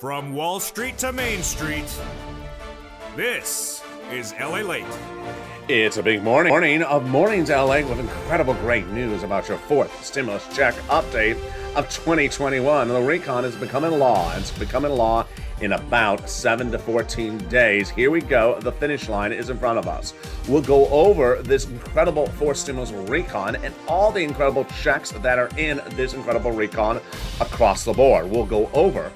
From Wall Street to Main Street, this is LALATE. It's a big morning of Mornings LA with incredible great news about your fourth stimulus check update of 2021. The recon is becoming law. It's becoming law in about 7 to 14 days. Here we go. The finish line is in front of us. We'll go over this incredible fourth stimulus recon and all the incredible checks that are in this incredible recon across the board. We'll go over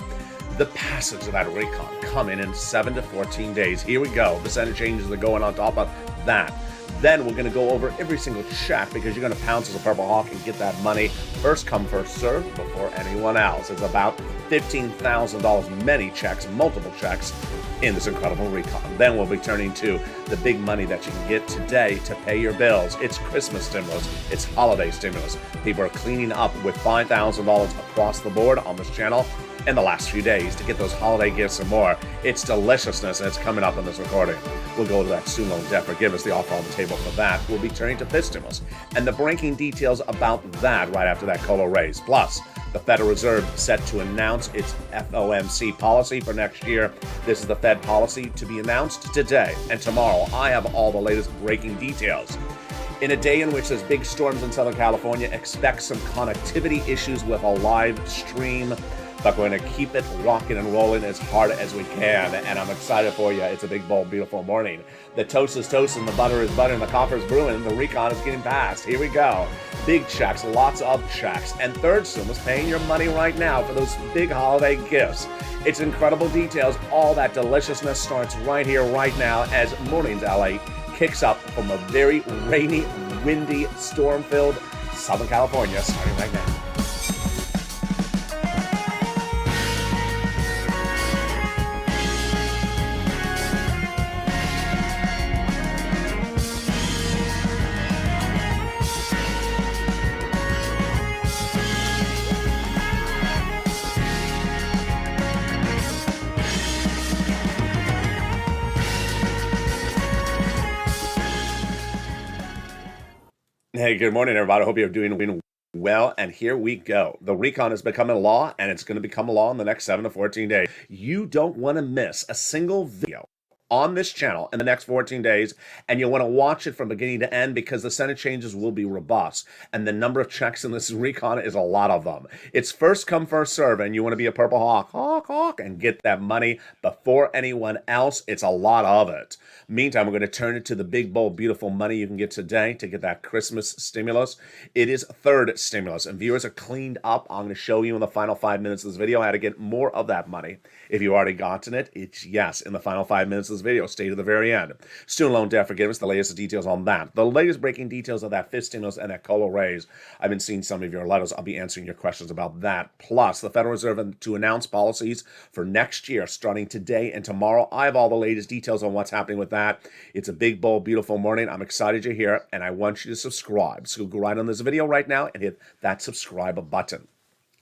the passage of that recon coming in 7 to 14 days. Here we go. The Senate changes are going on top of that. Then we're going to go over every single check because you're going to pounce as a Purple Hawk and get that money first come, first served before anyone else. It's about $15,000, many checks, multiple checks in this incredible recon. Then we'll be turning to the big money that you can get today to pay your bills. It's Christmas stimulus. It's holiday stimulus. People are cleaning up with $5,000 across the board on this channel in the last few days to get those holiday gifts and more. It's deliciousness, and it's coming up in this recording. We'll go to that student loan debt forgiveness, the offer on the table for that. We'll be turning to fifth stimulus and the breaking details about that right after that COLA raise. Plus, the Federal Reserve set to announce its FOMC policy for next year. This is the Fed policy to be announced today and tomorrow. I have all the latest breaking details. In a day in which there's big storms in Southern California, expect some connectivity issues with a live stream. But we're going to keep it rocking and rolling as hard as we can. And I'm excited for you. It's a big, bold, beautiful morning. The toast is toasting, the butter is buttering, the copper is brewing, and the recon is getting passed. Here we go. Big checks, lots of checks. And third stimulus, paying your money right now for those big holiday gifts. It's incredible details. All that deliciousness starts right here, right now, as Mornings LA kicks up from a very rainy, windy, storm-filled Southern California, starting right now. Hey, good morning, everybody. I hope you're doing well, and here we go. The recon is becoming law, and it's going to become law in the next 7 to 14 days. You don't want to miss a single video on this channel in the next 14 days, and you'll want to watch it from beginning to end because the Senate changes will be robust, and the number of checks in this recon is a lot of them. It's first come, first serve, and you want to be a Purple Hawk, and get that money before anyone else. It's a lot of it. Meantime, we're going to turn it to the big, bold, beautiful money you can get today to get that Christmas stimulus. It is third stimulus, and viewers are cleaned up. I'm going to show you in the final 5 minutes of this video how to get more of that money. If you've already gotten it, it's yes in the final 5 minutes of this video. Stay to the very end. Student loan debt forgiveness, the latest details on that. The latest breaking details of that fifth stimulus and that COLA raise. I've been seeing some of your letters. I'll be answering your questions about that. Plus, the Federal Reserve to announce policies for next year starting today and tomorrow. I have all the latest details on what's happening with that. It's a big, bold, beautiful morning. I'm excited you're here, and I want you to subscribe. So go right on this video right now and hit that subscribe button.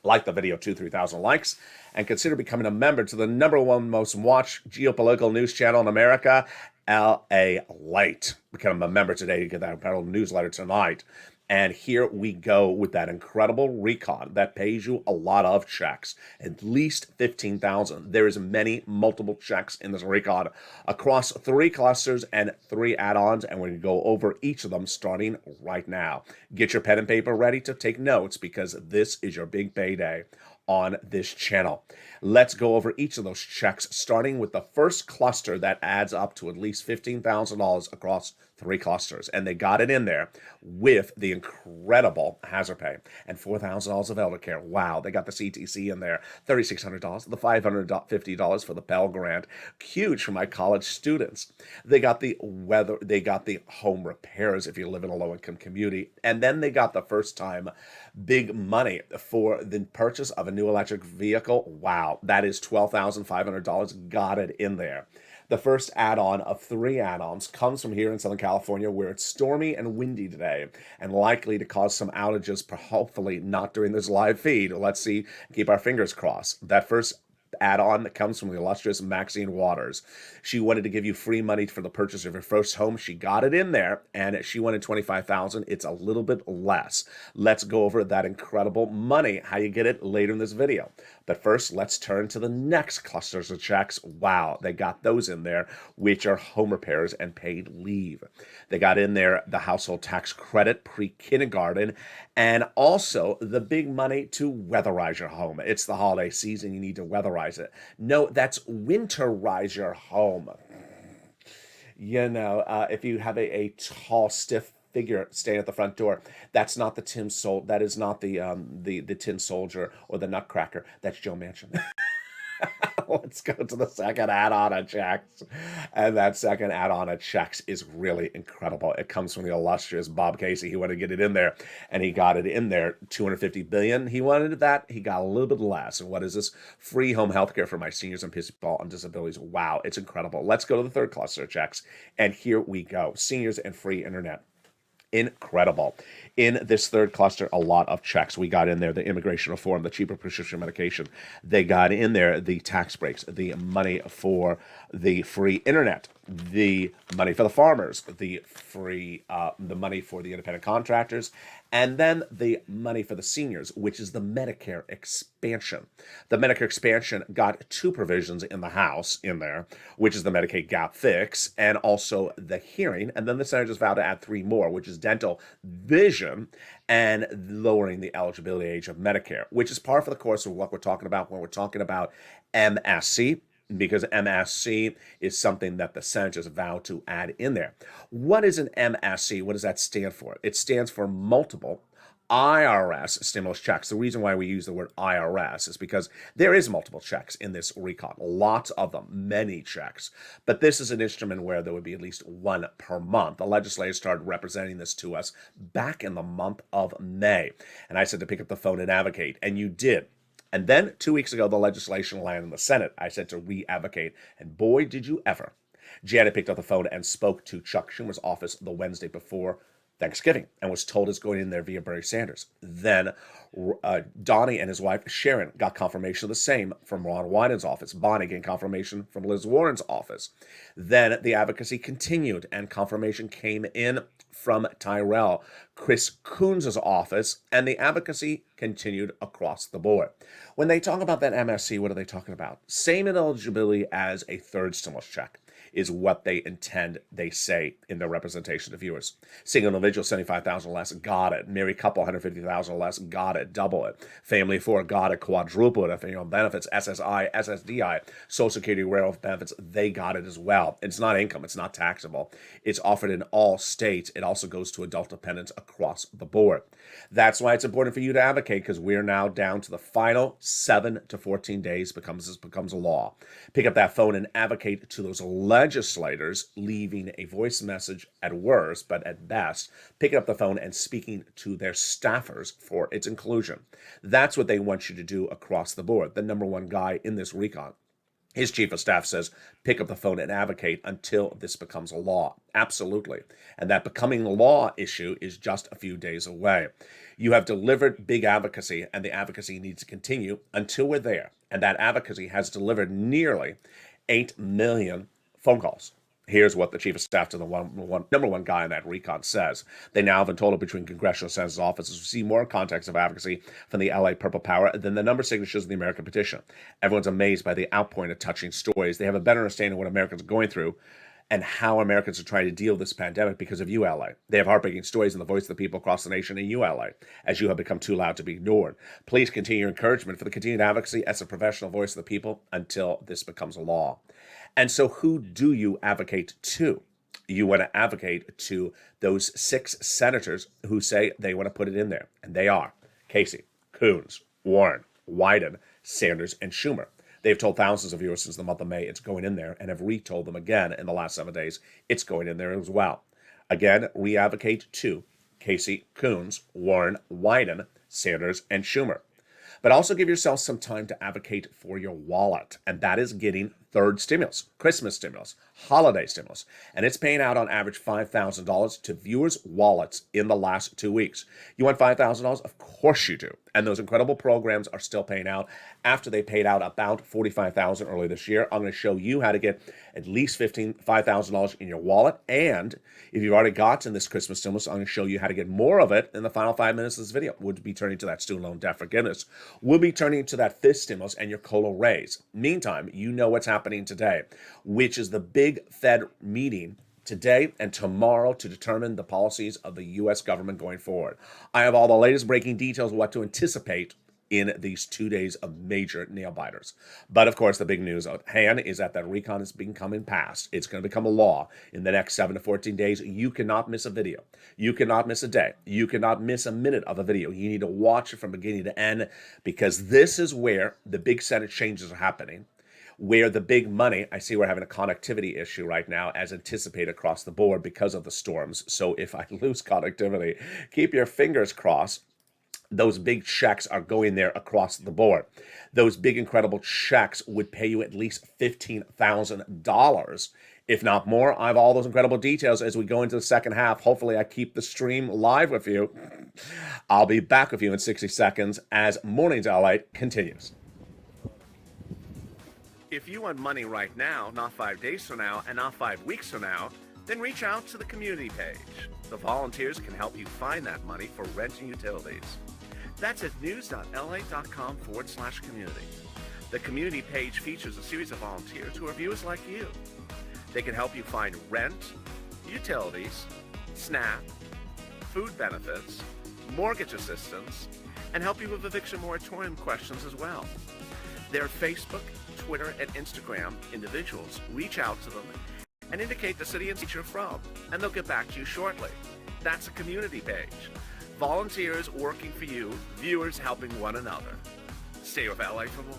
Like the video, 2,000-3,000 likes, and consider becoming a member to the #1 most watched geopolitical news channel in America, LALATE. Become a member today to get that incredible newsletter tonight. And here we go with that incredible recon that pays you a lot of checks, at least 15,000. There is multiple checks in this recon across 3 clusters and 3 add-ons, and we're going to go over each of them starting right now. Get your pen and paper ready to take notes because this is your big payday on this channel. Let's go over each of those checks, starting with the first cluster that adds up to at least $15,000 across 3 clusters. And they got it in there with the incredible hazard pay and $4,000 of elder care. Wow, they got the CTC in there, $3,600, the $550 for the Pell Grant. Huge for my college students. They got the weather, they got the home repairs if you live in a low-income community. And then they got the first time big money for the purchase of a new electric vehicle. Wow, that is $12,500. Got it in there. The first add-on of 3 add-ons comes from here in Southern California, where it's stormy and windy today and likely to cause some outages, hopefully not during this live feed. Let's see, keep our fingers crossed. That first add-on that comes from the illustrious Maxine Waters. She wanted to give you free money for the purchase of your first home. She got it in there, and she wanted $25,000. It's a little bit less. Let's go over that incredible money, how you get it later in this video. But first, let's turn to the next clusters of checks. Wow, they got those in there, which are home repairs and paid leave. They got in there the household tax credit, pre-kindergarten, and also the big money to weatherize your home. It's the holiday season. You need to weatherize it. No, that's winterize your home. You know, if you have a tall, stiff figure standing at the front door, that's not the that is not the tin soldier or the nutcracker. That's Joe Manchin. Let's go to the second add-on of checks. And that second add-on of checks is really incredible. It comes from the illustrious Bob Casey. He wanted to get it in there, and he got it in there. $250 billion. He wanted that. He got a little bit less. And what is this? Free home health care for my seniors and people on disabilities. Wow, it's incredible. Let's go to the third cluster of checks. And here we go. Seniors and free internet. Incredible. In this third cluster, a lot of checks. We got in there the immigration reform, the cheaper prescription medication. They got in there the tax breaks, the money for the free internet, the money for the farmers, the money for the independent contractors, and then the money for the seniors, which is the Medicare expansion. The Medicare expansion got two provisions in the House in there, which is the Medicaid gap fix and also the hearing. And then the Senate just vowed to add three more, which is dental, vision, and lowering the eligibility age of Medicare, which is par for the course of what we're talking about when we're talking about MSC, because MSC is something that the Senate just vowed to add in there. What is an MSC? What does that stand for? It stands for multiple IRS stimulus checks. The reason why we use the word IRS is because there is multiple checks in this recon, lots of them, many checks. But this is an instrument where there would be at least one per month. The legislators started representing this to us back in the month of May. And I said to pick up the phone and advocate, and you did. And then 2 weeks ago, the legislation landed in the Senate. I said to re-advocate, and boy, did you ever. Janet picked up the phone and spoke to Chuck Schumer's office the Wednesday before Thanksgiving and was told it's going in there via Bernie Sanders. Then Donnie and his wife Sharon got confirmation of the same from Ron Wyden's office. Bonnie gained confirmation from Liz Warren's office. Then the advocacy continued and confirmation came in from Tyrell, Chris Coons' office, and the advocacy continued across the board. When they talk about that MSC, what are they talking about? Same eligibility as a third stimulus check is what they intend, they say, in their representation to viewers. Single individual, $75,000 less, got it. Married couple, $150,000 less, got it. Double it. Family of four, got it. Quadruple it. If benefits, SSI, SSDI, Social Security, railroad benefits, they got it as well. It's not income. It's not taxable. It's offered in all states. It also goes to adult dependents across the board. That's why it's important for you to advocate, because we're now down to the final 7 to 14 days. This becomes a law. Pick up that phone and advocate to those legislators, leaving a voice message at worst, but at best, picking up the phone and speaking to their staffers for its inclusion. That's what they want you to do across the board. The number one guy in this recon, his chief of staff says, pick up the phone and advocate until this becomes a law. Absolutely. And that becoming a law issue is just a few days away. You have delivered big advocacy, and the advocacy needs to continue until we're there. And that advocacy has delivered nearly 8 million phone calls. Here's what the chief of staff to the number one guy in that recon says. They now have a total between congressional senator's offices receive more contacts of advocacy from the LA Purple Power than the number of signatures in the American petition. Everyone's amazed by the outpouring of touching stories. They have a better understanding of what Americans are going through and how Americans are trying to deal with this pandemic because of you, LA. They have heartbreaking stories in the voice of the people across the nation in you, LA, as you have become too loud to be ignored. Please continue your encouragement for the continued advocacy as a professional voice of the people until this becomes a law. And so who do you advocate to? You want to advocate to those 6 senators who say they want to put it in there. And they are Casey, Coons, Warren, Wyden, Sanders, and Schumer. They've told thousands of viewers since the month of May it's going in there and have retold them again in the last 7 days it's going in there as well. Again, we advocate to Casey, Coons, Warren, Wyden, Sanders, and Schumer. But also give yourself some time to advocate for your wallet, and that is getting third stimulus, Christmas stimulus, holiday stimulus, and it's paying out on average $5,000 to viewers' wallets in the last 2 weeks. You want $5,000? Of course you do. And those incredible programs are still paying out after they paid out about $45,000 early this year. I'm going to show you how to get at least $5,000 in your wallet. And if you've already gotten this Christmas stimulus, I'm going to show you how to get more of it in the final 5 minutes of this video. We'll be turning to that student loan debt forgiveness. We'll be turning to that fifth stimulus and your COLA raise. Meantime, you know what's happening today, which is the big Fed meeting today and tomorrow to determine the policies of the U.S. government going forward. I have all the latest breaking details of what to anticipate in these 2 days of major nail biters. But of course, the big news at hand is that recon is becoming passed. It's going to become a law in the next 7 to 14 days. You cannot miss a video. You cannot miss a day. You cannot miss a minute of a video. You need to watch it from beginning to end, because this is where the big Senate changes are happening, where the big money, I see we're having a connectivity issue right now as anticipated across the board because of the storms. So if I lose connectivity, keep your fingers crossed. Those big checks are going there across the board. Those big, incredible checks would pay you at least $15,000, if not more. I have all those incredible details as we go into the second half. Hopefully, I keep the stream live with you. I'll be back with you in 60 seconds as Mornings LALATE continues. If you want money right now, not 5 days from now, and not 5 weeks from now, then reach out to the community page. The volunteers can help you find that money for rent and utilities. That's at news.la.com/community. The community page features a series of volunteers who are viewers like you. They can help you find rent, utilities, SNAP, food benefits, mortgage assistance, and help you with eviction moratorium questions as well. Their Facebook, Twitter, and Instagram individuals reach out to them and indicate the city and state you're from, and they'll get back to you shortly. That's a community page. Volunteers working for you, viewers helping one another. Stay with LA for more.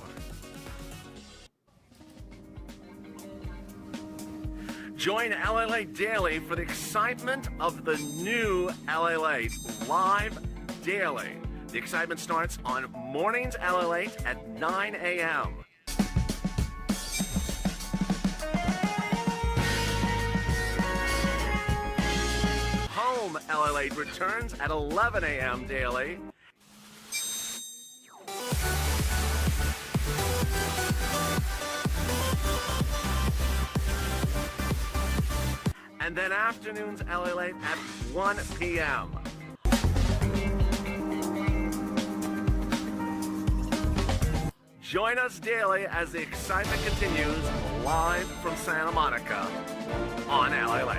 Join LALATE Daily for the excitement of the new LALATE live daily. The excitement starts on Mornings LALATE at 9 a.m. Home LALATE returns at 11 a.m. daily. And then afternoons LALATE at 1 p.m. Join us daily as the excitement continues live from Santa Monica on LALATE.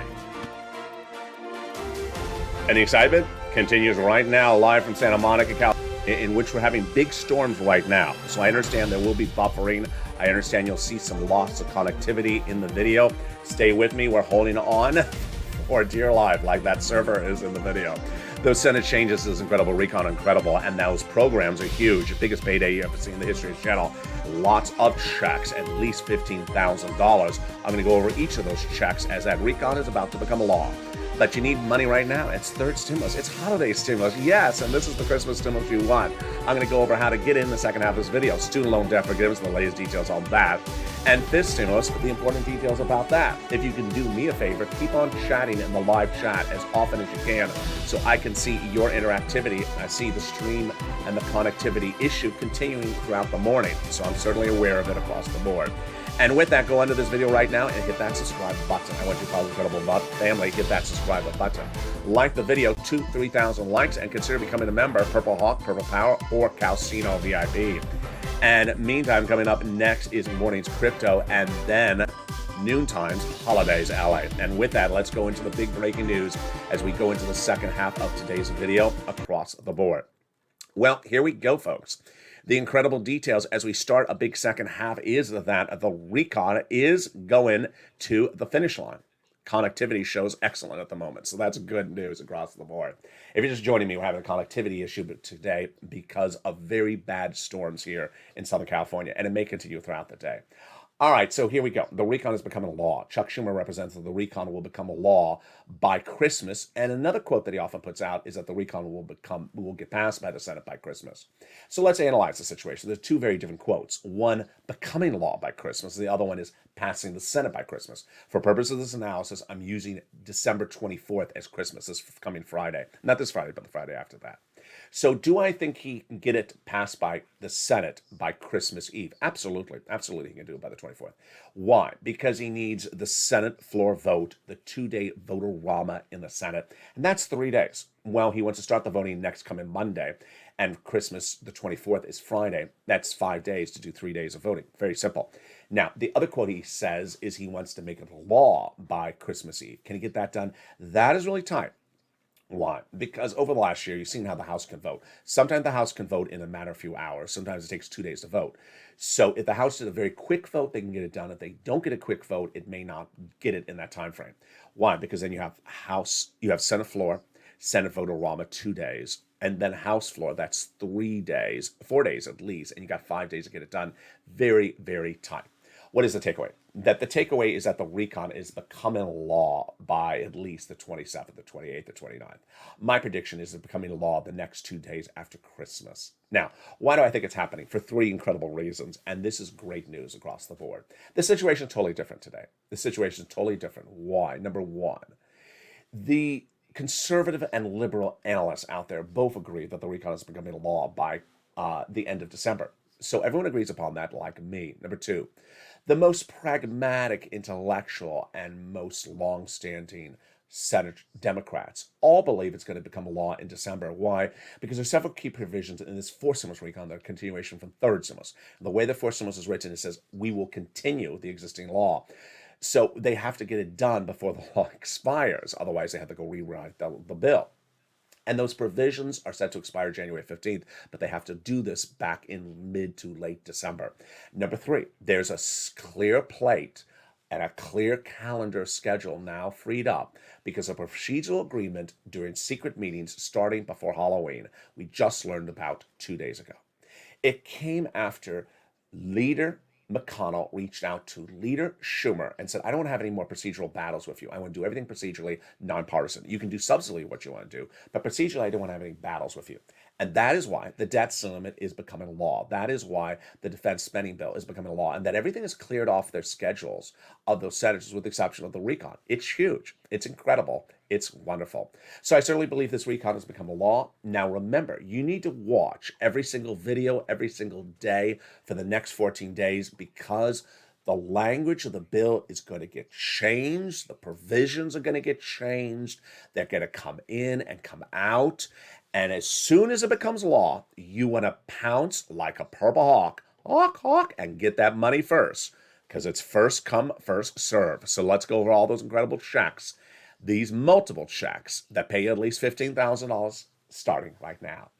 And the excitement continues right now live from Santa Monica, California, in which we're having big storms right now. So I understand there will be buffering. I understand you'll see some loss of connectivity in the video. Stay with me. We're holding on for dear life, like that server is in the video. Those Senate changes is incredible, recon incredible, and those programs are huge. Biggest payday you ever seen in the history of the channel. Lots of checks, at least $15,000. I'm going to go over each of those checks as that recon is about to become a law. But you need money right now. It's third stimulus. It's holiday stimulus. Yes, and this is the Christmas stimulus you want. I'm going to go over how to get in the second half of this video. Student loan debt forgiveness, the latest details on that. And fifth stimulus, the important details about that. If you can do me a favor, keep on chatting in the live chat as often as you can so I can see your interactivity. I see the stream and the connectivity issue continuing throughout the morning. So I'm certainly aware of it across the board. And with that, go under this video right now and hit that subscribe button. I want you to call the incredible family, hit that subscribe button. Like the video, 3,000 likes, and consider becoming a member, Purple Hawk, Purple Power, or Calcino VIP. And meantime, coming up next is Morning's Crypto, and then Noontime's Holidays LA. And with that, let's go into the big breaking news as we go into the second half of today's video across the board. Well, here we go, folks. The incredible details as we start a big second half is that the recon is going to the finish line. Connectivity shows excellent at the moment, so that's good news across the board. If you're just joining me, we're having a connectivity issue today because of very bad storms here in Southern California, and it may continue throughout the day. All right, so here we go. The recon is becoming a law. Chuck Schumer represents that the recon will become a law by Christmas. And another quote that he often puts out is that the recon will get passed by the Senate by Christmas. So let's analyze the situation. There's two very different quotes. One becoming law by Christmas, and the other one is passing the Senate by Christmas. For purposes of this analysis, I'm using December 24th as Christmas, this coming Friday. Not this Friday, but the Friday after that. So do I think he can get it passed by the Senate by Christmas Eve? Absolutely. Absolutely, he can do it by the 24th. Why? Because he needs the Senate floor vote, the 2-day vote-a-rama in the Senate, and that's 3 days. Well, he wants to start the voting next coming Monday, and Christmas, the 24th, is Friday. That's 5 days to do 3 days of voting. Very simple. Now, the other quote he says is he wants to make it law by Christmas Eve. Can he get that done? That is really tight. Why? Because over the last year, you've seen how the House can vote. Sometimes the House can vote in a matter of a few hours. Sometimes it takes 2 days to vote. So if the House did a very quick vote, they can get it done. If they don't get a quick vote, it may not get it in that time frame. Why? Because then you have Senate floor, Senate vote-a-rama 2 days, and then House floor, that's 3 days, 4 days at least, and you got 5 days to get it done. Very, very tight. What is the takeaway? That the takeaway is that the recon is becoming law by at least the 27th, the 28th, the 29th. My prediction is it's becoming law the next 2 days after Christmas. Now, why do I think it's happening? For three incredible reasons, and this is great news across the board. The situation is totally different today. The situation is totally different. Why? Number one, the conservative and liberal analysts out there both agree that the recon is becoming law by the end of December. So everyone agrees upon that, like me. Number two, the most pragmatic, intellectual, and most long-standing Senate Democrats all believe it's going to become a law in December. Why? Because there's several key provisions in this fourth stimulus recon, the continuation from third stimulus. The way the fourth stimulus is written, it says we will continue the existing law. So they have to get it done before the law expires. Otherwise, they have to go rewrite the bill. And those provisions are set to expire January 15th, but they have to do this back in mid to late December. Number three, there's a clear plate and a clear calendar schedule now freed up because of a procedural agreement during secret meetings starting before Halloween. We just learned about 2 days ago. It came after Leader McConnell reached out to Leader Schumer and said, I don't want to have any more procedural battles with you. I want to do everything procedurally nonpartisan. You can do substantively what you want to do, but procedurally, I don't want to have any battles with you. And that is why the debt limit is becoming law. That is why the defense spending bill is becoming law, and that everything is cleared off their schedules of those senators with the exception of the recon. It's huge. It's incredible. It's wonderful. So I certainly believe this recon has become a law. Now remember, you need to watch every single video every single day for the next 14 days because the language of the bill is going to get changed. The provisions are going to get changed. They're going to come in and come out. And as soon as it becomes law, you want to pounce like a purple hawk, and get that money first because it's first come, first serve. So let's go over all those incredible checks, these multiple checks that pay at least $15,000 starting right now.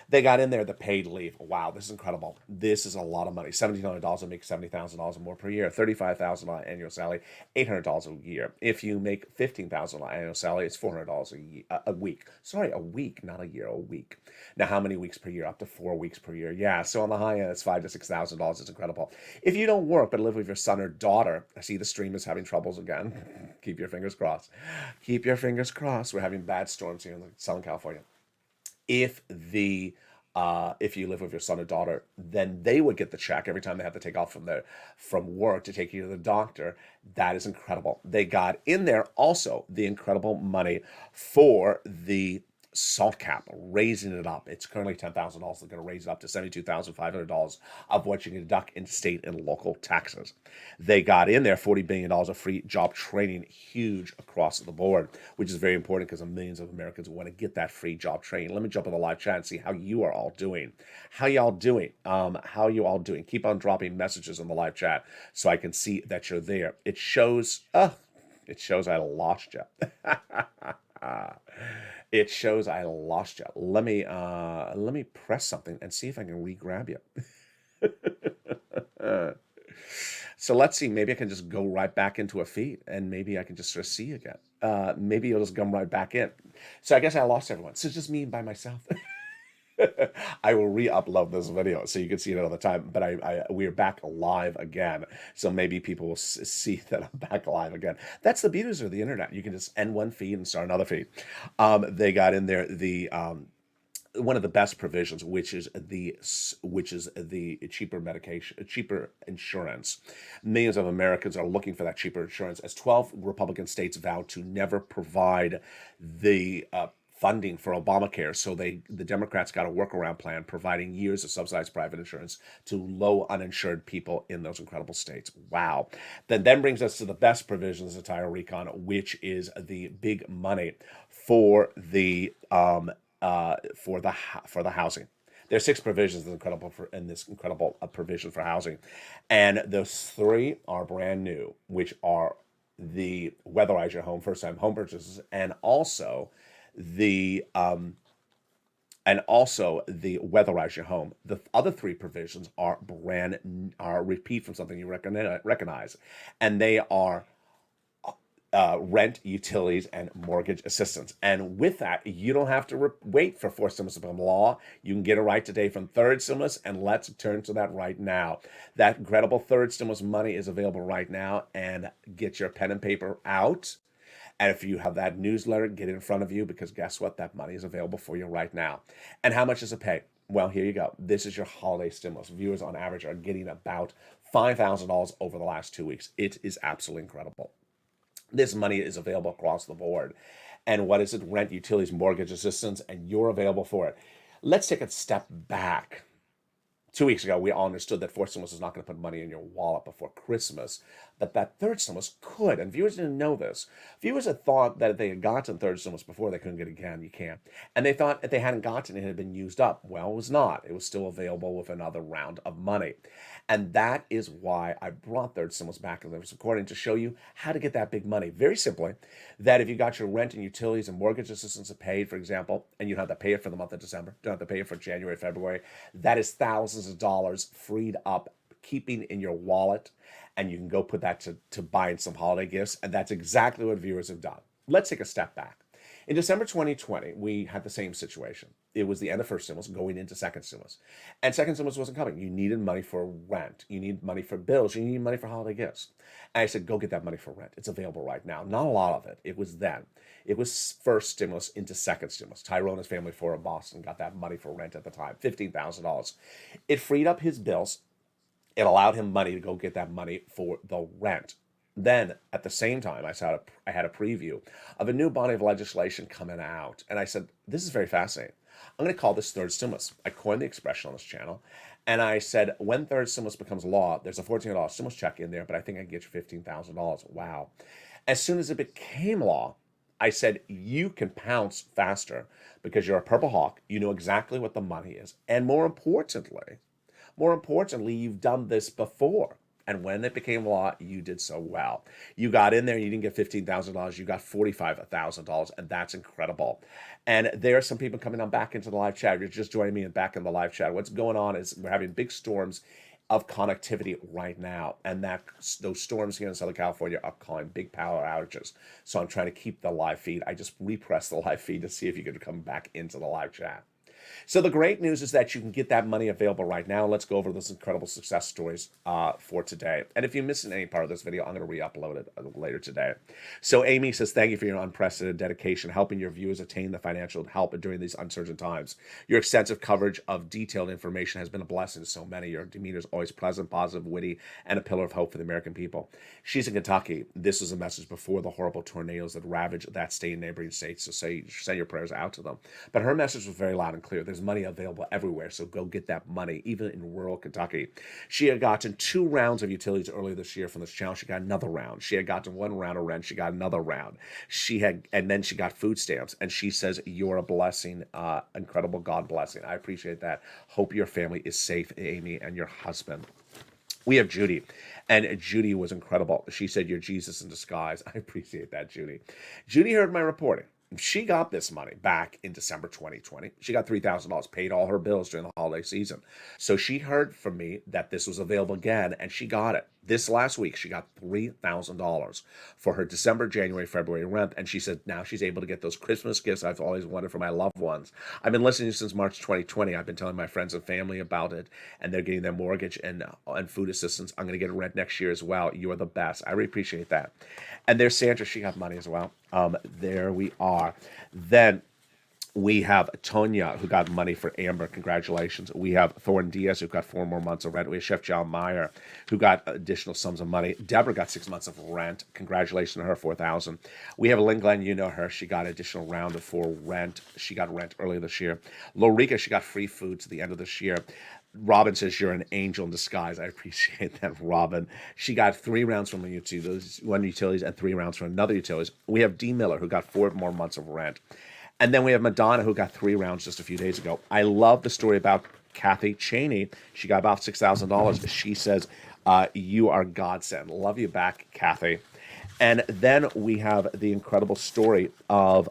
They got in there the paid leave. Wow, this is incredible. This is a lot of money. $1,700 will make $70,000 more per year. $35,000 annual salary, $800 a year. If you make $15,000 annual salary, it's $400 a week. Sorry, a week, not a year, a week. Now, how many weeks per year? Up to 4 weeks per year. Yeah, so on the high end, it's $5,000 to $6,000. It's incredible. If you don't work but live with your son or daughter, I see the stream is having troubles again. Keep your fingers crossed. Keep your fingers crossed. We're having bad storms here in Southern California. If you live with your son or daughter, then they would get the check every time they have to take off from work to take you to the doctor. That is incredible. They got in there also the incredible money for the salt cap, raising it up. It's currently $10,000. They're going to raise it up to $72,500 of what you can deduct in state and local taxes. They got in there $40 billion of free job training, huge across the board, which is very important because millions of Americans want to get that free job training. Let me jump on the live chat and see how you are all doing. How you all doing? How you all doing? Keep on dropping messages in the live chat so I can see that you're there. It shows I lost you. It shows I lost you. Let me press something and see if I can re-grab you. So let's see. Maybe I can just go right back into a feed, and maybe I can just sort of see you again. Maybe it'll just come right back in. So I guess I lost everyone. So it's just me by myself. I will re-upload this video so you can see it another time. But we're back live again, so maybe people will see that I'm back live again. That's the beauty of the internet. You can just end one feed and start another feed. They got in there the one of the best provisions, which is the cheaper medication, cheaper insurance. Millions of Americans are looking for that cheaper insurance, as 12 Republican states vowed to never provide the funding for Obamacare. So the Democrats got a workaround plan, providing years of subsidized private insurance to low uninsured people in those incredible states. Wow. Then brings us to the best provisions of the entire recon, which is the big money for the for the housing. There's 6 provisions in this incredible provision for housing, and those 3 are brand new, which are the weatherize your home, first-time home purchases, and also the weatherize your home. The other 3 provisions are repeat from something you recognize, and they are rent, utilities, and mortgage assistance. And with that, you don't have to wait for fourth stimulus to become law. You can get it right today from third stimulus, and let's turn to that right now. That incredible third stimulus money is available right now, and get your pen and paper out. And if you have that newsletter, get it in front of you, because guess what? That money is available for you right now. And how much does it pay? Well, here you go. This is your holiday stimulus. Viewers on average are getting about $5,000 over the last 2 weeks. It is absolutely incredible. This money is available across the board. And what is it? Rent, utilities, mortgage assistance, and you're available for it. Let's take a step back. 2 weeks ago, we all understood that fourth stimulus is not going to put money in your wallet before Christmas, but that third stimulus could. And viewers didn't know this. Viewers had thought that if they had gotten third stimulus before, they couldn't get it again. You can't. And they thought if they hadn't gotten it, it had been used up. Well, it was not. It was still available with another round of money. And that is why I brought third stimulus back in this recording, to show you how to get that big money. Very simply, that if you got your rent and utilities and mortgage assistance paid, for example, and you don't have to pay it for the month of December, don't have to pay it for January, February, that is thousands of dollars freed up, keeping in your wallet, and you can go put that to buying some holiday gifts. And that's exactly what viewers have done. Let's take a step back. In December 2020, we had the same situation. It was the end of first stimulus going into second stimulus. And second stimulus wasn't coming. You needed money for rent. You need money for bills. You need money for holiday gifts. And I said, go get that money for rent. It's available right now. Not a lot of it. It was then. It was first stimulus into second stimulus. Tyrone and his family in Boston got that money for rent at the time, $15,000. It freed up his bills. It allowed him money to go get that money for the rent. Then, at the same time, I had a preview of a new body of legislation coming out. And I said, this is very fascinating. I'm going to call this third stimulus. I coined the expression on this channel. And I said, when third stimulus becomes law, there's a $1,400 stimulus check in there, but I think I can get you $15,000. Wow. As soon as it became law, I said, you can pounce faster because you're a Purple Hawk. You know exactly what the money is. And more importantly, you've done this before. And when it became law, you did so well. You got in there, you didn't get $15,000, you got $45,000, and that's incredible. And there are some people coming on back into the live chat. You're just joining me back in the live chat. What's going on is we're having big storms of connectivity right now, and those storms here in Southern California are causing big power outages. So I'm trying to keep the live feed. I just repressed the live feed to see if you could come back into the live chat. So the great news is that you can get that money available right now. Let's go over those incredible success stories for today. And if you missed any part of this video, I'm going to re-upload it later today. So Amy says, thank you for your unprecedented dedication, helping your viewers attain the financial help during these uncertain times. Your extensive coverage of detailed information has been a blessing to so many. Your demeanor is always pleasant, positive, witty, and a pillar of hope for the American people. She's in Kentucky. This was a message before the horrible tornadoes that ravaged that state and neighboring states. So send your prayers out to them. But her message was very loud and clear. There's money available everywhere, so go get that money, even in rural Kentucky. She had gotten 2 rounds of utilities earlier this year from this channel. She got another round. She had gotten 1 round of rent. She got another round. And then she got food stamps. And she says, you're a blessing, incredible God blessing. I appreciate that. Hope your family is safe, Amy, and your husband. We have Judy, and Judy was incredible. She said, you're Jesus in disguise. I appreciate that, Judy. Judy heard my reporting. She got this money back in December 2020. She got $3,000, paid all her bills during the holiday season. So she heard from me that this was available again, and she got it. This last week, she got $3,000 for her December, January, February rent. And she said now she's able to get those Christmas gifts I've always wanted for my loved ones. I've been listening since March 2020. I've been telling my friends and family about it, and they're getting their mortgage and food assistance. I'm going to get rent next year as well. You are the best. I really appreciate that. And there's Sandra. She got money as well. There we are. Then we have Tonya, who got money for Amber. Congratulations. We have Thornton Diaz, who got 4 more months of rent. We have Chef John Meyer, who got additional sums of money. Deborah got 6 months of rent. Congratulations to her, 4,000. We have Lynn Glenn, you know her. She got an additional round of 4 rent. She got rent earlier this year. Lorica, she got free food to the end of this year. Robin says you're an angel in disguise. I appreciate that, Robin. She got 3 rounds from one utilities and 3 rounds from another utilities. We have D. Miller, who got 4 more months of rent. And then we have Madonna, who got 3 rounds just a few days ago. I love the story about Kathy Cheney. She got about $6,000. She says, you are godsend. Love you back, Kathy. And then we have the incredible story of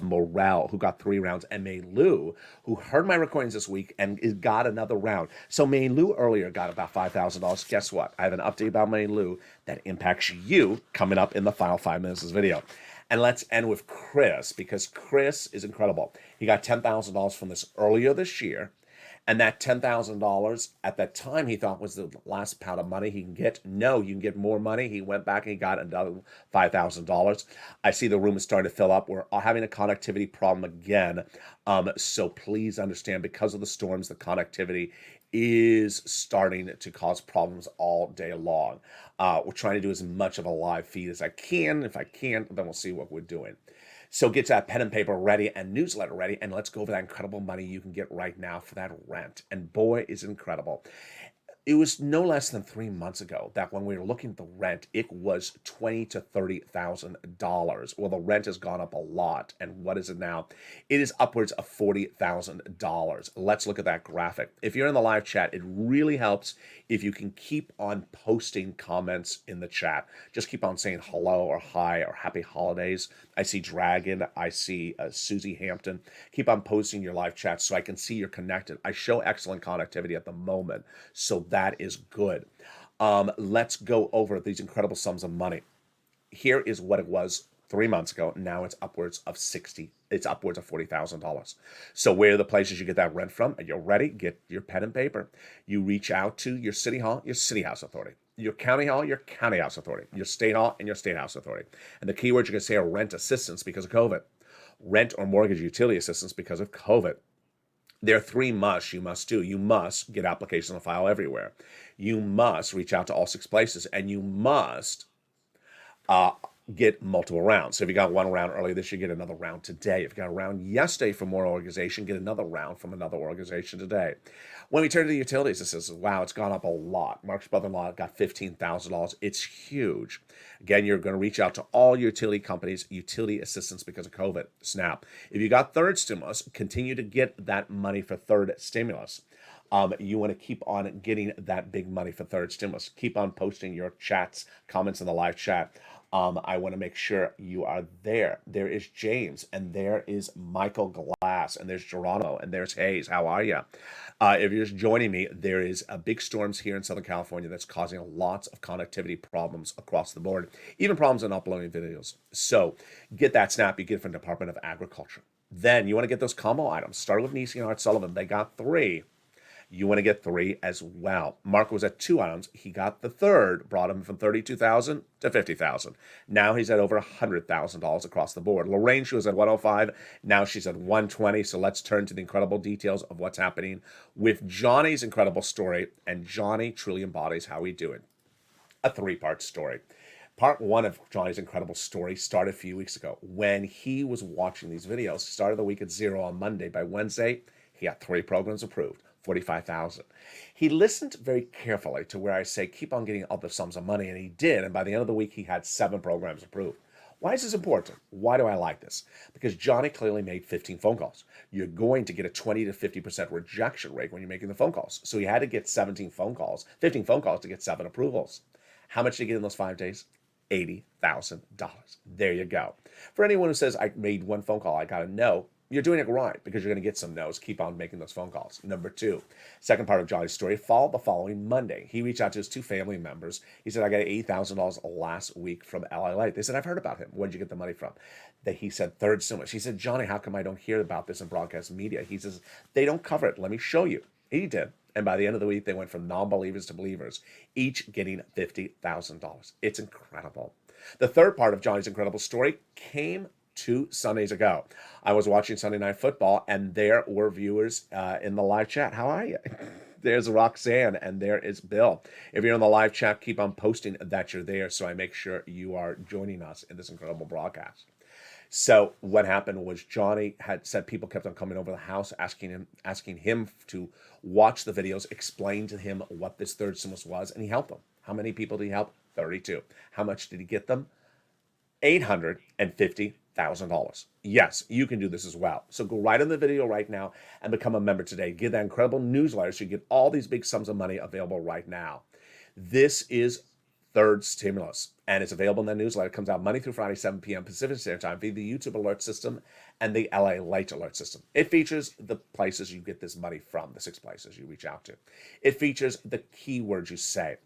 Morel, who got 3 rounds, and May Lou, who heard my recordings this week and got another round. So May Lou earlier got about $5,000. Guess what? I have an update about May Lou that impacts you coming up in the final 5 minutes of this video. And let's end with Chris, because Chris is incredible. He got $10,000 from this earlier this year. And that $10,000 at that time he thought was the last pound of money he can get. No, you can get more money. He went back and he got another $5,000. I see the room is starting to fill up. We're having a connectivity problem again. So please understand, because of the storms, the connectivity is starting to cause problems all day long. We're trying to do as much of a live feed as I can. If I can't, then we'll see what we're doing. So get that pen and paper ready and newsletter ready, and let's go over that incredible money you can get right now for that rent. And boy, is it incredible. It was no less than 3 months ago that when we were looking at the rent, it was $20,000 to $30,000. Well, the rent has gone up a lot. And what is it now? It is upwards of $40,000. Let's look at that graphic. If you're in the live chat, it really helps if you can keep on posting comments in the chat. Just keep on saying hello or hi or happy holidays. I see Dragon. I see Susie Hampton. Keep on posting your live chat so I can see you're connected. I show excellent connectivity at the moment, so that is good. Let's go over these incredible sums of money. Here is what it was 3 months ago. Now it's upwards of $40,000. So where are the places you get that rent from? Are you ready? Get your pen and paper. You reach out to your city hall, your city house authority, your county hall, your county house authority, your state hall, and your state house authority. And the keywords you're going to say are rent assistance because of COVID, rent or mortgage utility assistance because of COVID. There are 3 musts you must do. You must get applications on file everywhere. You must reach out to all 6 places, and you must get multiple rounds. So if you got 1 round earlier this year, get another round today. If you got a round yesterday from one organization, get another round from another organization today. When we turn to the utilities, it says, wow, it's gone up a lot. Mark's brother-in-law got $15,000. It's huge. Again, you're going to reach out to all utility companies, utility assistance because of COVID, SNAP. If you got third stimulus, continue to get that money for third stimulus. You want to keep on getting that big money for third stimulus. Keep on posting your chats, comments in the live chat. I want to make sure you are there. There is James, and there is Michael Glass, and there's Geronimo, and there's Hayes. How are you? If you're just joining me, there is a big storms here in Southern California that's causing lots of connectivity problems across the board, even problems in uploading videos. So get that snap you get from the Department of Agriculture. Then you want to get those combo items. Start with Nisi and Art Sullivan. They got 3. You want to get 3 as well. Mark was at 2 items. He got the third, brought him from $32,000 to $50,000. Now he's at over $100,000 across the board. Lorraine, she was at 105. Now she's at 120. So let's turn to the incredible details of what's happening with Johnny's incredible story. And Johnny truly embodies how we do it. A 3-part story. Part 1 of Johnny's incredible story started a few weeks ago when he was watching these videos. He started the week at 0 on Monday. By Wednesday, he got 3 programs approved. $45,000. He listened very carefully to where I say, keep on getting other sums of money, and he did. And by the end of the week, he had 7 programs approved. Why is this important? Why do I like this? Because Johnny clearly made 15 phone calls. You're going to get a 20 to 50% rejection rate when you're making the phone calls. So he had to get 15 phone calls to get 7 approvals. How much did he get in those 5 days? $80,000. There you go. For anyone who says, I made 1 phone call, I got to know, you're doing it right because you're going to get some no's. Keep on making those phone calls. Number two, second part of Johnny's story, the following Monday. He reached out to his two family members. He said, I got $80,000 last week from LALATE. They said, I've heard about him. Where'd you get the money from? He said, third stimulus. He said, Johnny, how come I don't hear about this in broadcast media? He says, they don't cover it. Let me show you. He did. And by the end of the week, they went from non-believers to believers, each getting $50,000. It's incredible. The third part of Johnny's incredible story came 2 Sundays ago. I was watching Sunday Night Football, and there were viewers in the live chat. How are you? There's Roxanne, and there is Bill. If you're in the live chat, keep on posting that you're there so I make sure you are joining us in this incredible broadcast. So what happened was Johnny had said people kept on coming over the house, asking him to watch the videos, explain to him what this third stimulus was, and he helped them. How many people did he help? 32. How much did he get them? $850,000. Yes, you can do this as well. So go right in the video right now and become a member today. Get that incredible newsletter so you get all these big sums of money available right now. This is third stimulus, and it's available in the newsletter. It comes out Monday through Friday, 7 p.m. Pacific Standard Time via the YouTube alert system and the LALATE alert system. It features the places you get this money from, the 6 places you reach out to. It features the keywords you say.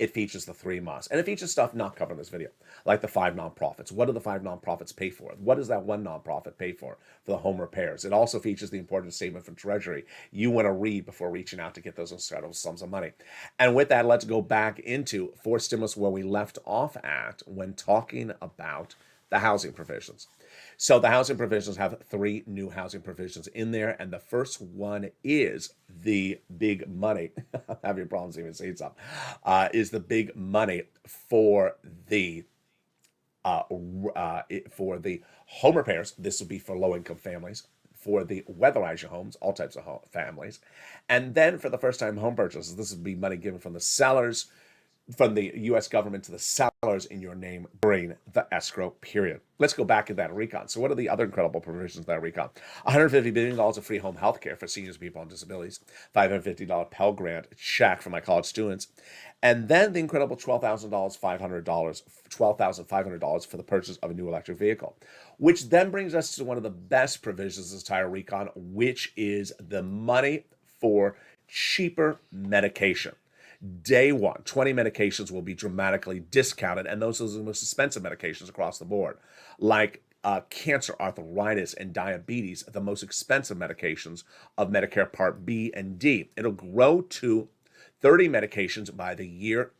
It features the 3 months, and it features stuff not covered in this video, like the 5 nonprofits. What do the 5 nonprofits pay for? What does that one nonprofit pay for the home repairs? It also features the important statement from Treasury you want to read before reaching out to get those incredible sums of money. And with that, let's go back into 4 stimulus where we left off at when talking about the housing provisions. So the housing provisions have 3 new housing provisions in there, and the first one is the big money. I'm having problems even saying something. Is the big money for the home repairs. This will be for low-income families. For the weatherize your homes, all types of families, and then for the first-time home purchases, this would be money given from the sellers, from the U.S. government to the sellers in your name during the escrow period. Let's go back to that recon. So what are the other incredible provisions of that recon? $150 billion of free home health care for seniors, people on disabilities, $550 Pell Grant check for my college students, and then the incredible $12,500 for the purchase of a new electric vehicle, which then brings us to one of the best provisions of this entire recon, which is the money for cheaper medication. Day one, 20 medications will be dramatically discounted, and those are the most expensive medications across the board, like cancer, arthritis, and diabetes, the most expensive medications of Medicare Part B and D. It'll grow to 30 medications by the year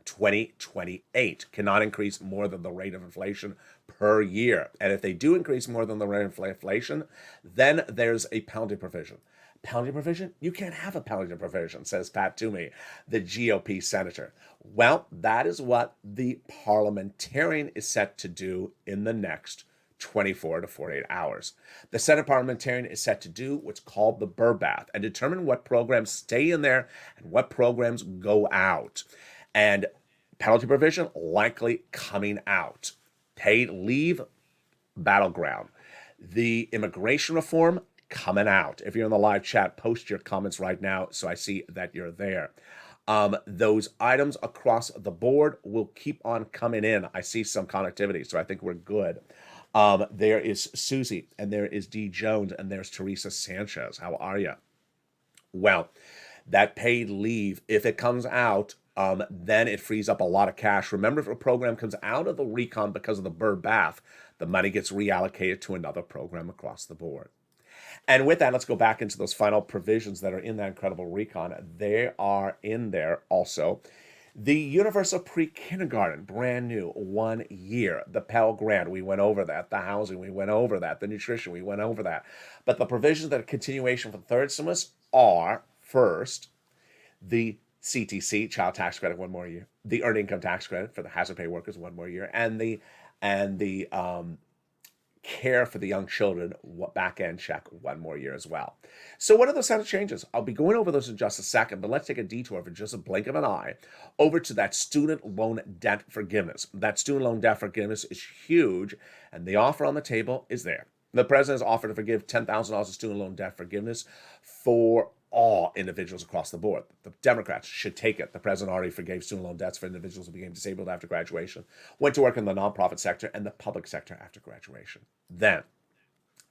2028. Cannot increase more than the rate of inflation per year. And if they do increase more than the rate of inflation, then there's a penalty provision. Penalty provision? You can't have a penalty provision, says Pat Toomey, the GOP senator. Well, that is what the parliamentarian is set to do in the next 24 to 48 hours. The Senate parliamentarian is set to do what's called the Burr Bath and determine what programs stay in there and what programs go out. And penalty provision likely coming out. Paid leave, battleground. The immigration reform coming out. If you're in the live chat, post your comments right now so I see that you're there. Those items across the board will keep on coming in. I see some connectivity, so I think we're good. There is Susie, and there is Dee Jones, and there's Teresa Sanchez. How are you? Well, that paid leave, if it comes out, then it frees up a lot of cash. Remember, if a program comes out of the recon because of the Burr Bath, the money gets reallocated to another program across the board. And with that, let's go back into those final provisions that are in that incredible recon. They are in there also. The universal pre-kindergarten, brand new, 1 year. The Pell Grant, we went over that. The housing, we went over that. The nutrition, we went over that. But the provisions that are continuation for the third stimulus are, first, the CTC, child tax credit, 1 more year. The earned income tax credit for the hazard pay workers, 1 more year. And the care for the young children, back end check, 1 more year as well. So what are those kind of changes? I'll be going over those in just a second, but let's take a detour for just a blink of an eye over to that student loan debt forgiveness. That student loan debt forgiveness is huge, and the offer on the table is there. The president has offered to forgive $10,000 of student loan debt forgiveness for all individuals across the board. The Democrats should take it. The president already forgave student loan debts for individuals who became disabled after graduation, went to work in the nonprofit sector and the public sector after graduation. Then,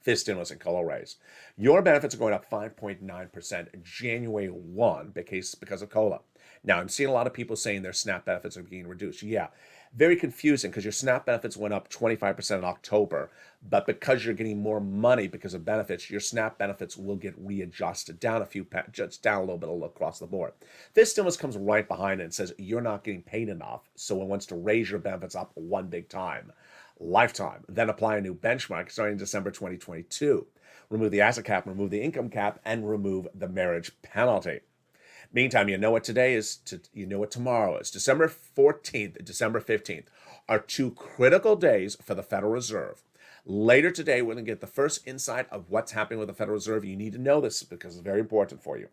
Fifth stimulus and COLA raise. Your benefits are going up 5.9% January 1 because of COLA. Now, I'm seeing a lot of people saying their SNAP benefits are being reduced. Yeah, very confusing because your SNAP benefits went up 25% in October, but because you're getting more money because of benefits, your SNAP benefits will get readjusted down just down a little bit across the board. This stimulus comes right behind it and says you're not getting paid enough, so it wants to raise your benefits up one big time. Lifetime, then apply a new benchmark starting December 2022. Remove the asset cap, remove the income cap, and remove the marriage penalty. Meantime, you know what today is, you know what tomorrow is. December 14th and December 15th are two critical days for the Federal Reserve. Later today, we're going to get the first insight of what's happening with the Federal Reserve. You need to know this because it's very important for you.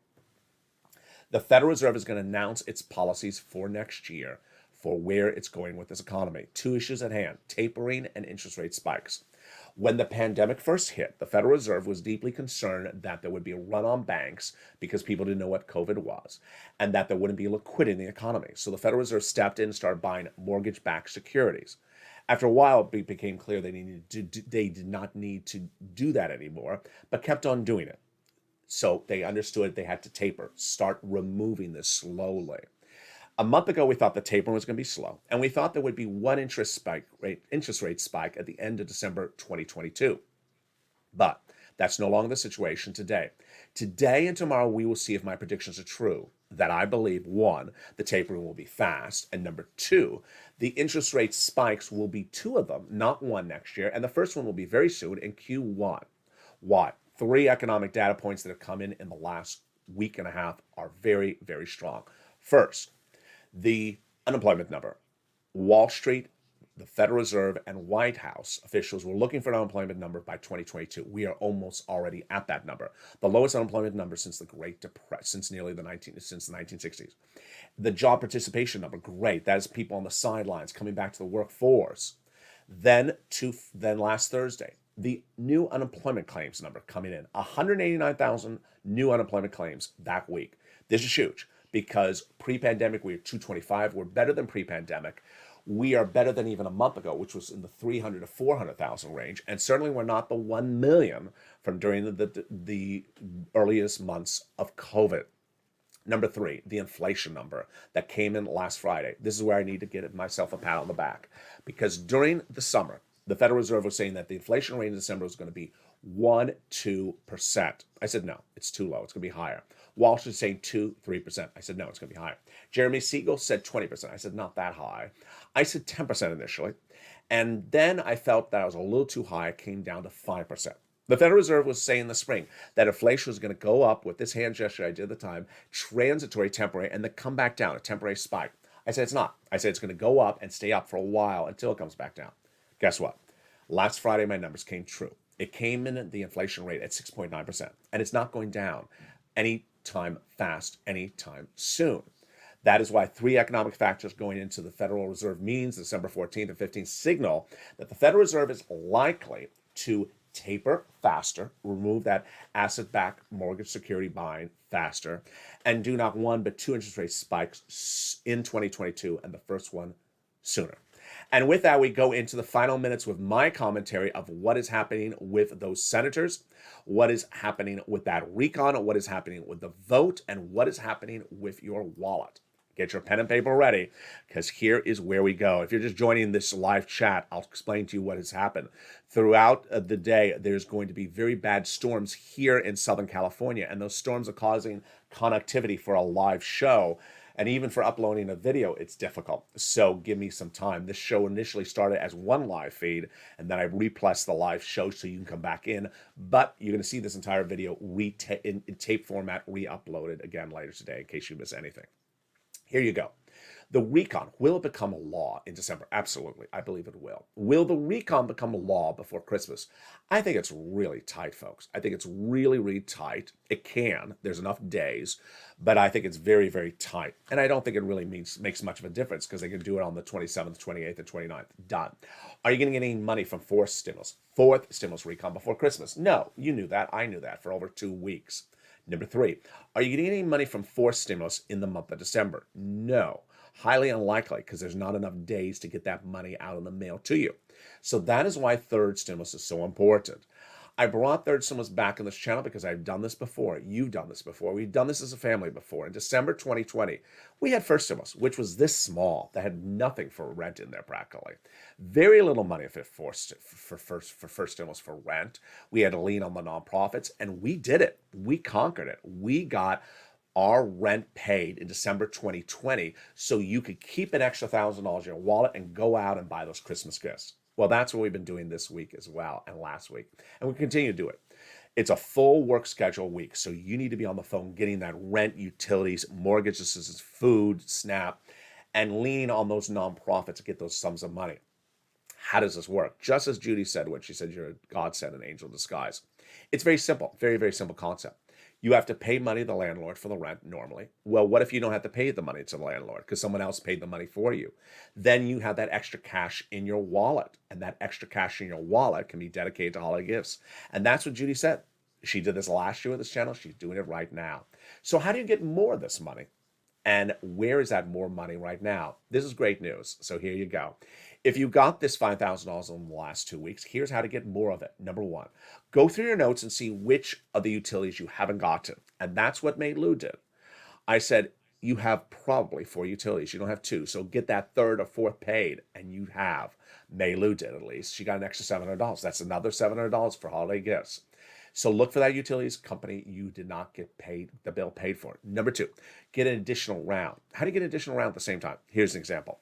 The Federal Reserve is going to announce its policies for next year for where it's going with this economy. Two issues at hand, tapering and interest rate spikes. When the pandemic first hit, the Federal Reserve was deeply concerned that there would be a run on banks because people didn't know what COVID was and that there wouldn't be liquidity in the economy. So the Federal Reserve stepped in and started buying mortgage-backed securities. After a while, it became clear they did not need to do that anymore, but kept on doing it. So they understood they had to taper, start removing this slowly. A month ago, we thought the tapering was going to be slow, and we thought there would be one interest rate spike at the end of December 2022. But that's no longer the situation today. Today and tomorrow, we will see if my predictions are true. That I believe, one, the tapering will be fast, and number two, the interest rate spikes will be two of them, not one next year, and the first one will be very soon in Q1. Why? Three economic data points that have come in the last week and a half are very, very strong. First, the unemployment number. Wall Street, the Federal Reserve, and White House officials were looking for an unemployment number by 2022. We are almost already at that number, the lowest unemployment number since the Great Depression, since the 1960s. The job participation number, great. That is people on the sidelines coming back to the workforce. Then last Thursday, the new unemployment claims number coming in, 189,000 new unemployment claims that week. This is huge. Because pre-pandemic, we were 225. We're better than pre-pandemic. We are better than even a month ago, which was in the 300 to 400,000 range. And certainly we're not the 1 million from during the earliest months of COVID. Number three, the inflation number that came in last Friday. This is where I need to get myself a pat on the back. Because during the summer, the Federal Reserve was saying that the inflation rate in December was going to be 1-2%. I said, no, it's too low. It's going to be higher. Wall Street saying 2-3%. I said, no, it's going to be higher. Jeremy Siegel said 20%. I said, not that high. I said 10% initially. And then I felt that I was a little too high. It came down to 5%. The Federal Reserve was saying in the spring that inflation was going to go up with this hand gesture I did at the time, transitory, temporary, and then come back down, a temporary spike. I said, it's not. I said, it's going to go up and stay up for a while until it comes back down. Guess what? Last Friday, my numbers came true. It came in the inflation rate at 6.9%, and it's not going down anytime fast, anytime soon. That is why three economic factors going into the Federal Reserve means December 14th and 15th signal that the Federal Reserve is likely to taper faster, remove that asset-backed mortgage security buying faster, and do not one but two interest rate spikes in 2022, and the first one sooner. And with that, we go into the final minutes with my commentary of what is happening with those senators, what is happening with that recon, what is happening with the vote, and what is happening with your wallet. Get your pen and paper ready, because here is where we go. If you're just joining this live chat, I'll explain to you what has happened. Throughout the day, there's going to be very bad storms here in Southern California, and those storms are causing connectivity for a live show. And even for uploading a video, it's difficult. So give me some time. This show initially started as one live feed, and then I replaced the live show so you can come back in. But you're going to see this entire video in tape format re-uploaded again later today in case you miss anything. Here you go. The recon, will it become a law in December? Absolutely. I believe it will. Will the recon become a law before Christmas? I think it's really tight, folks. I think it's really, really tight. It can. There's enough days, but I think it's very, very tight. And I don't think it really makes much of a difference because they can do it on the 27th, 28th, and 29th. Done. Are you going to get any money from fourth stimulus recon before Christmas? No. You knew that. I knew that for over 2 weeks. Number three, are you getting any money from fourth stimulus in the month of December? No. Highly unlikely because there's not enough days to get that money out in the mail to you. So that is why third stimulus is so important. I brought third stimulus back in this channel because I've done this before. You've done this before. We've done this as a family before. In December 2020, we had first stimulus, which was this small, that had nothing for rent in there practically. Very little money for first stimulus for rent. We had to lean on the nonprofits, and we did it. We conquered it. We got our rent paid in December 2020 so you could keep an extra $1,000 in your wallet and go out and buy those Christmas gifts. Well, that's what we've been doing this week as well and last week, and we continue to do it. It's a full work schedule week, so you need to be on the phone getting that rent, utilities, mortgage assistance, food, SNAP, and leaning on those nonprofits to get those sums of money. How does this work? Just as Judy said when she said you're a God sent an angel in disguise. It's very simple, very, very simple concept. You have to pay money to the landlord for the rent normally. Well, what if you don't have to pay the money to the landlord because someone else paid the money for you? Then you have that extra cash in your wallet, and that extra cash in your wallet can be dedicated to holiday gifts. And that's what Judy said. She did this last year with this channel. She's doing it right now. So how do you get more of this money? And where is that more money right now? This is great news. So here you go. If you got this $5,000 in the last 2 weeks, here's how to get more of it. Number one, go through your notes and see which of the utilities you haven't gotten. And that's what May Lou did. I said, you have probably 4 utilities. You don't have 2. So get that third or fourth paid. And you have. May Lou did at least. She got an extra $700. That's another $700 for holiday gifts. So look for that utilities company you did not get paid, the bill paid for. Number 2, get an additional round. How do you get an additional round at the same time? Here's an example.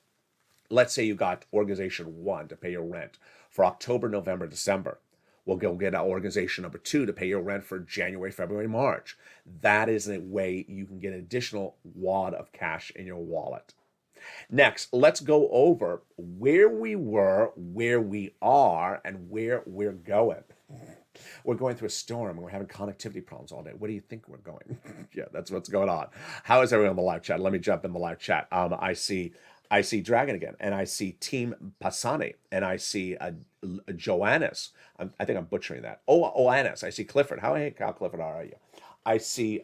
Let's say you got organization 1 to pay your rent for October, November, December. We'll go get organization number 2 to pay your rent for January, February, March. That is a way you can get an additional wad of cash in your wallet. Next, let's go over where we were, where we are, and where we're going. We're going through a storm and we're having connectivity problems all day. Where do you think we're going? Yeah, that's what's going on. How is everyone in the live chat? Let me jump in the live chat. I see Dragon again, and I see Team Pasani, and I see Joannis. I think I'm butchering that. Oh, Annis. I see Clifford. How Clifford, how are you? I see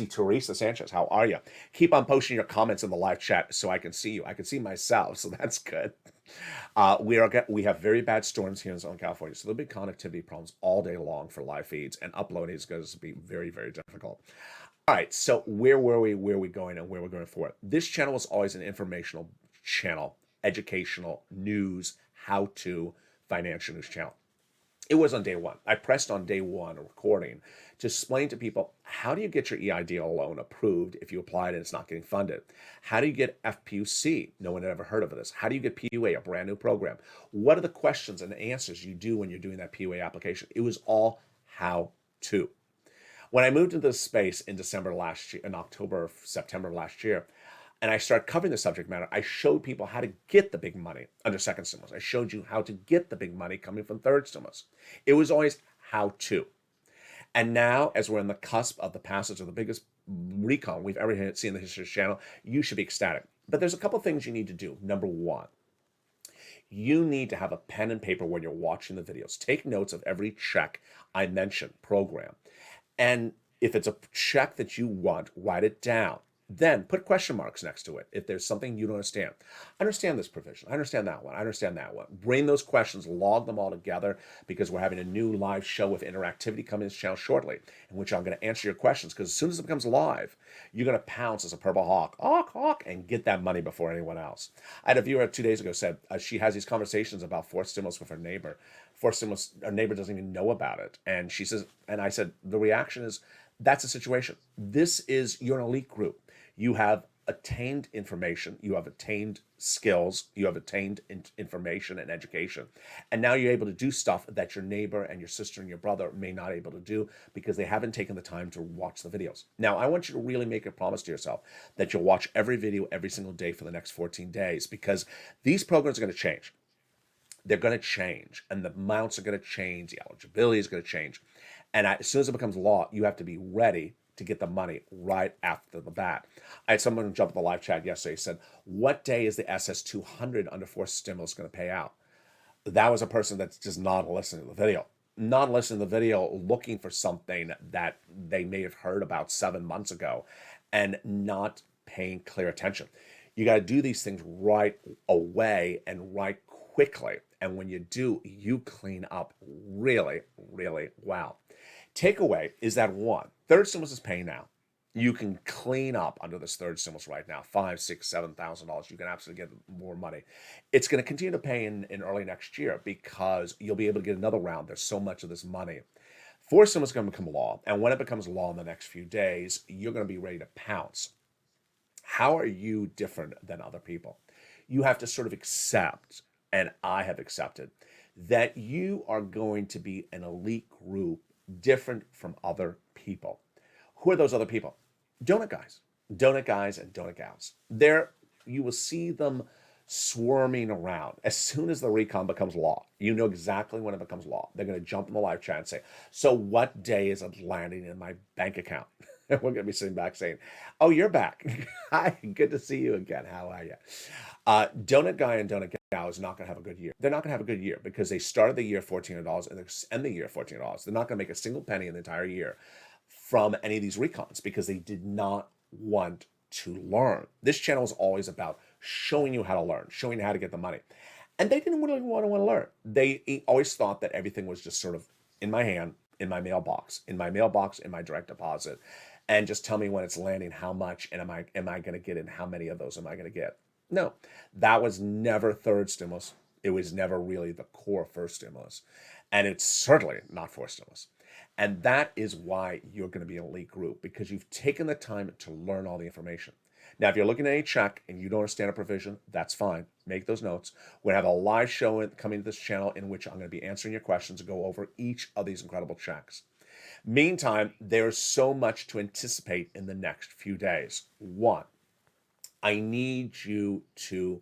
Teresa Sanchez. How are you? Keep on posting your comments in the live chat so I can see you. I can see myself, so that's good. We have very bad storms here in Southern California, so there'll be connectivity problems all day long for live feeds, and uploading is going to be very, very difficult. All right, so where were we, where are we going, and where we're going forward? This channel was always an informational channel, educational, news, how-to, financial news channel. It was on day one. I pressed on day one, a recording, to explain to people, how do you get your EIDL loan approved if you applied and it's not getting funded? How do you get FPUC? No one had ever heard of this. How do you get PUA, a brand new program? What are the questions and answers you do when you're doing that PUA application? It was all how to. When I moved into this space in December last year, in October, September last year, and I started covering the subject matter, I showed people how to get the big money under second stimulus. I showed you how to get the big money coming from third stimulus. It was always how to. And now, as we're in the cusp of the passage of the biggest recon we've ever seen in the history of the channel, you should be ecstatic. But there's a couple things you need to do. Number one, you need to have a pen and paper when you're watching the videos. Take notes of every check I mentioned, program. And if it's a check that you want, write it down. Then put question marks next to it if there's something you don't understand. I understand this provision. I understand that one. I understand that one. Bring those questions, log them all together, because we're having a new live show with interactivity coming to this channel shortly, in which I'm going to answer your questions, because as soon as it becomes live, you're going to pounce as a purple hawk, and get that money before anyone else. I had a viewer 2 days ago said she has these conversations about fourth stimulus with her neighbor. Fourth stimulus, her neighbor doesn't even know about it. And she says, and I said, the reaction is, that's the situation. This is, you're an elite group. You have attained information, you have attained skills, you have attained information and education. And now you're able to do stuff that your neighbor and your sister and your brother may not be able to do because they haven't taken the time to watch the videos. Now, I want you to really make a promise to yourself that you'll watch every video every single day for the next 14 days, because these programs are going to change. They're going to change, and the amounts are going to change, the eligibility is going to change. And as soon as it becomes law, you have to be ready to get the money right after the bat. I had someone jump in the live chat yesterday, said, what day is the SS200 under fourth stimulus going to pay out? That was a person that's just not listening to the video. Not listening to the video, looking for something that they may have heard about 7 months ago and not paying clear attention. You got to do these things right away and right quickly. And when you do, you clean up really, really well. Takeaway is that one, third stimulus is paying now. You can clean up under this third stimulus right now, $5, $6, $7,000. You can absolutely get more money. It's going to continue to pay in early next year because you'll be able to get another round. There's so much of this money. Fourth stimulus is going to become law. And when it becomes law in the next few days, you're going to be ready to pounce. How are you different than other people? You have to sort of accept, and I have accepted, that you are going to be an elite group different from other people. Who are those other people? Donut guys and donut gals. There, you will see them swarming around. As soon as the recon becomes law, you know exactly when it becomes law. They're going to jump in the live chat and say, so what day is it landing in my bank account? And we're going to be sitting back saying, oh, you're back. Hi, good to see you again. How are you? Donut guy and donut gal is not going to have a good year. They're not going to have a good year because they started the year $1,400 and they end the year $1,400. They're not going to make a single penny in the entire year from any of these recons because they did not want to learn. This channel is always about showing you how to learn, showing you how to get the money. And they didn't really want to learn. They always thought that everything was just sort of in my hand, in my mailbox, in my direct deposit, and just tell me when it's landing, how much, and am I going to get it, and how many of those am I going to get? No, that was never third stimulus. It was never really the core first stimulus. And it's certainly not fourth stimulus. And that is why you're going to be an elite group, because you've taken the time to learn all the information. Now, if you're looking at a check and you don't understand a provision, that's fine. Make those notes. We're going to have a live show coming to this channel in which I'm going to be answering your questions and go over each of these incredible checks. Meantime, there's so much to anticipate in the next few days. One, I need you to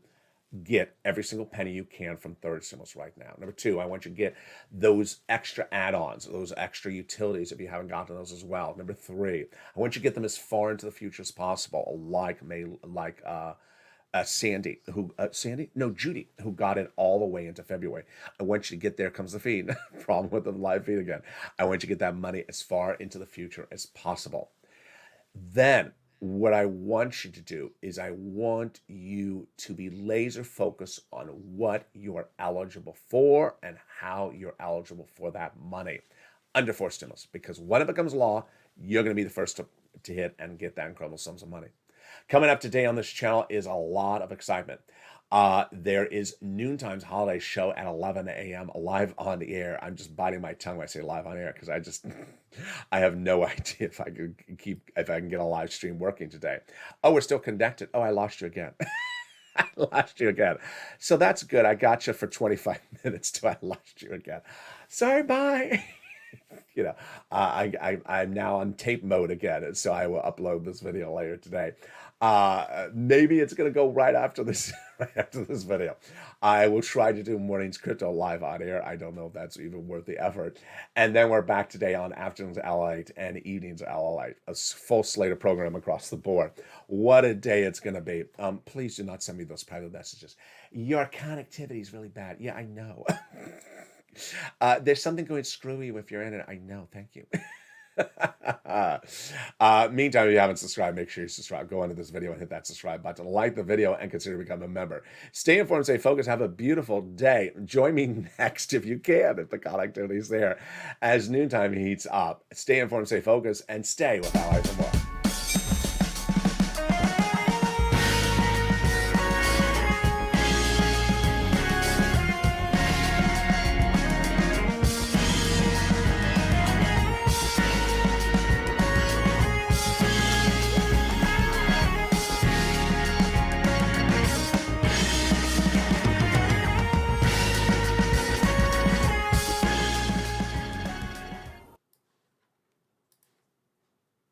get every single penny you can from third stimulus right now. Number two, I want you to get those extra add-ons, those extra utilities if you haven't gotten those as well. Number three, I want you to get them as far into the future as possible, like Judy, who got it all the way into February. I want you to get there comes the feed. Problem with the live feed again. I want you to get that money as far into the future as possible. Then what I want you to do is I want you to be laser focused on what you are eligible for and how you're eligible for that money under fourth stimulus. Because when it becomes law, you're going to be the first to hit and get that incredible sums of money. Coming up today on this channel is a lot of excitement. There is Noontime's holiday show at 11 a.m. live on the air. I'm just biting my tongue when I say live on air because I have no idea if I can get a live stream working today. Oh, we're still connected. Oh, I lost you again. I lost you again. So that's good. I got you for 25 minutes till I lost you again. Sorry, bye. I'm now on tape mode again, so I will upload this video later today. Maybe it's going to go right after this video. I will try to do morning's crypto live on air. I don't know if that's even worth the effort. And then we're back today on afternoons LALATE and evenings LALATE, a full slate of program across the board. What a day it's going to be. Please do not send me those private messages. Your connectivity is really bad. Yeah, I know. There's something going screwy if you're in it. I know. Thank you. Meantime, if you haven't subscribed, make sure you subscribe. Go under this video and hit that subscribe button. Like the video and consider becoming a member. Stay informed, stay focused. Have a beautiful day. Join me next if you can, if the connectivity is there, as Noontime heats up. Stay informed, stay focused, and stay with allies and more.